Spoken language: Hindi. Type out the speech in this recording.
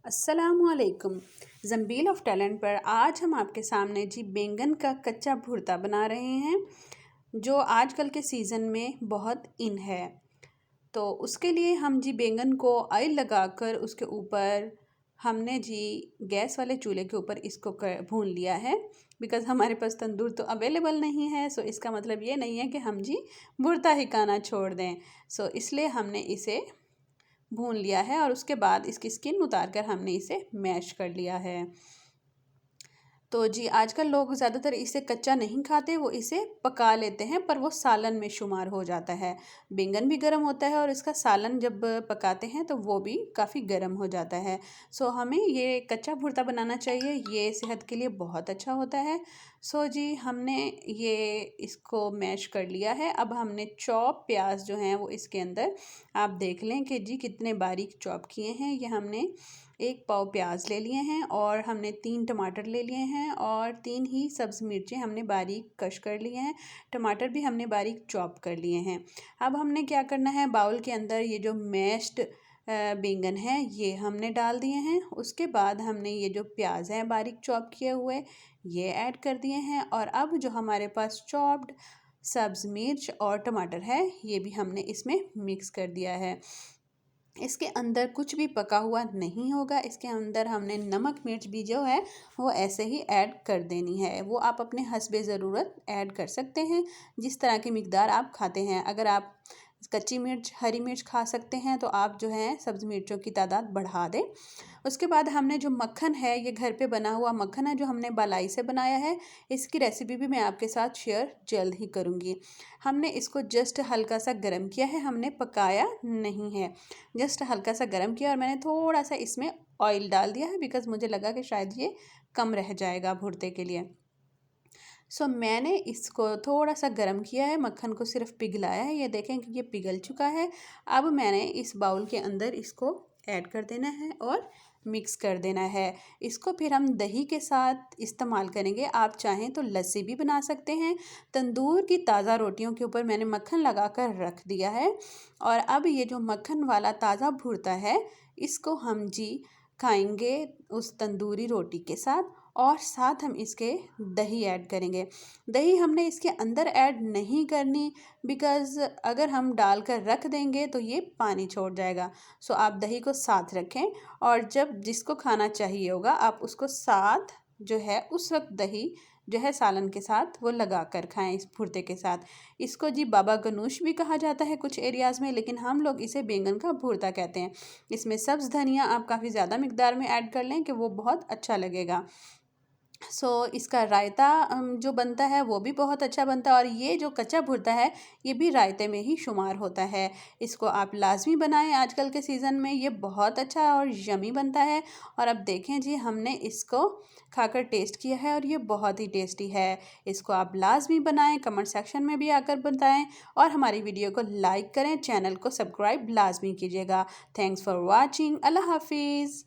अस्सलामुअलैकुम। ज़ंबील ऑफ टैलेंट पर आज हम आपके सामने जी बैंगन का कच्चा भुर्ता बना रहे हैं जो आजकल के सीज़न में बहुत इन है। तो उसके लिए हम जी बैंगन को ऑयल लगाकर उसके ऊपर हमने जी गैस वाले चूल्हे के ऊपर इसको भून लिया है। बिकॉज़ हमारे पास तंदूर तो अवेलेबल नहीं है, सो इसका मतलब ये नहीं है कि हम जी भुर्ता ही खाना छोड़ दें। सो इसलिए हमने इसे भून लिया है और उसके बाद इसकी स्किन उतार कर हमने इसे मैश कर लिया है। तो जी आजकल लोग ज़्यादातर इसे कच्चा नहीं खाते, वो इसे पका लेते हैं, पर वो सालन में शुमार हो जाता है। बैंगन भी गर्म होता है और इसका सालन जब पकाते हैं तो वो भी काफ़ी गर्म हो जाता है। सो हमें ये कच्चा भुर्ता बनाना चाहिए, ये सेहत के लिए बहुत अच्छा होता है। सो जी हमने ये इसको मैश कर लिया है। अब हमने चॉप प्याज जो हैं वो इसके अंदर आप देख लें कि जी कितने बारीक चॉप किए हैं। ये हमने 1 पाव प्याज ले लिए हैं और हमने 3 टमाटर ले लिए हैं और 3 ही सब्ज़ मिर्चें हमने बारीक कश कर लिए हैं। टमाटर भी हमने बारीक चॉप कर लिए हैं। अब हमने क्या करना है, बाउल के अंदर ये जो मैश्ड बैंगन है ये हमने डाल दिए हैं। उसके बाद हमने ये जो प्याज हैं बारीक चॉप किए हुए ये ऐड कर दिए हैं और अब जो हमारे पास चॉप्ड सब्ज़ मिर्च और टमाटर है ये भी हमने इसमें मिक्स कर दिया है। इसके अंदर कुछ भी पका हुआ नहीं होगा, इसके अंदर हमने नमक मिर्च भी जो है वो ऐसे ही ऐड कर देनी है। वो आप अपने हस्बे ज़रूरत ऐड कर सकते हैं, जिस तरह की मिकदार आप खाते हैं। अगर आप कच्ची मिर्च हरी मिर्च खा सकते हैं तो आप जो है सब्ज़ मिर्चों की तादाद बढ़ा दें। उसके बाद हमने जो मक्खन है ये घर पे बना हुआ मक्खन है जो हमने बालाई से बनाया है। इसकी रेसिपी भी मैं आपके साथ शेयर जल्द ही करूँगी। हमने इसको जस्ट हल्का सा गर्म किया है, हमने पकाया नहीं है। जस्ट हल्का सा गर्म किया और मैंने थोड़ा सा इसमें ऑयल डाल दिया है बिकॉज़ मुझे लगा कि शायद ये कम रह जाएगा भुर्ते के लिए। सो मैंने इसको थोड़ा सा गर्म किया है, मक्खन को सिर्फ पिघलाया है। ये देखें कि ये पिघल चुका है। अब मैंने इस बाउल के अंदर इसको ऐड कर देना है और मिक्स कर देना है। इसको फिर हम दही के साथ इस्तेमाल करेंगे। आप चाहें तो लस्सी भी बना सकते हैं। तंदूर की ताज़ा रोटियों के ऊपर मैंने मक्खन लगा कर रख दिया है और अब ये जो मक्खन वाला ताज़ा भुर्ता है इसको हम जी खाएंगे उस तंदूरी रोटी के साथ और साथ हम इसके दही ऐड करेंगे। दही हमने इसके अंदर ऐड नहीं करनी बिकॉज़ अगर हम डालकर रख देंगे तो ये पानी छोड़ जाएगा। सो आप दही को साथ रखें और जब जिसको खाना चाहिए होगा आप उसको साथ जो है उस वक्त दही जो है सालन के साथ वो लगा कर खाएं इस भुर्ते के साथ। इसको जी बाबा गनूश भी कहा जाता है कुछ एरियाज़ में, लेकिन हम लोग इसे बैंगन का भुर्ता कहते हैं। इसमें सब्ज़ धनिया आप काफ़ी ज़्यादा मिकदार में ऐड कर लें कि वो बहुत अच्छा लगेगा। इसका रायता जो बनता है वो भी बहुत अच्छा बनता है और ये जो कच्चा भुर्ता है ये भी रायते में ही शुमार होता है। इसको आप लाज़मी बनाएं, आजकल के सीज़न में ये बहुत अच्छा और यमी बनता है। और अब देखें जी हमने इसको खाकर टेस्ट किया है और ये बहुत ही टेस्टी है। इसको आप लाज़मी बनाएं, कमेंट सेक्शन में भी आकर बताएं और हमारी वीडियो को लाइक करें, चैनल को सब्सक्राइब लाज़मी कीजिएगा। Thanks for watching. अल्लाह हाफिज़।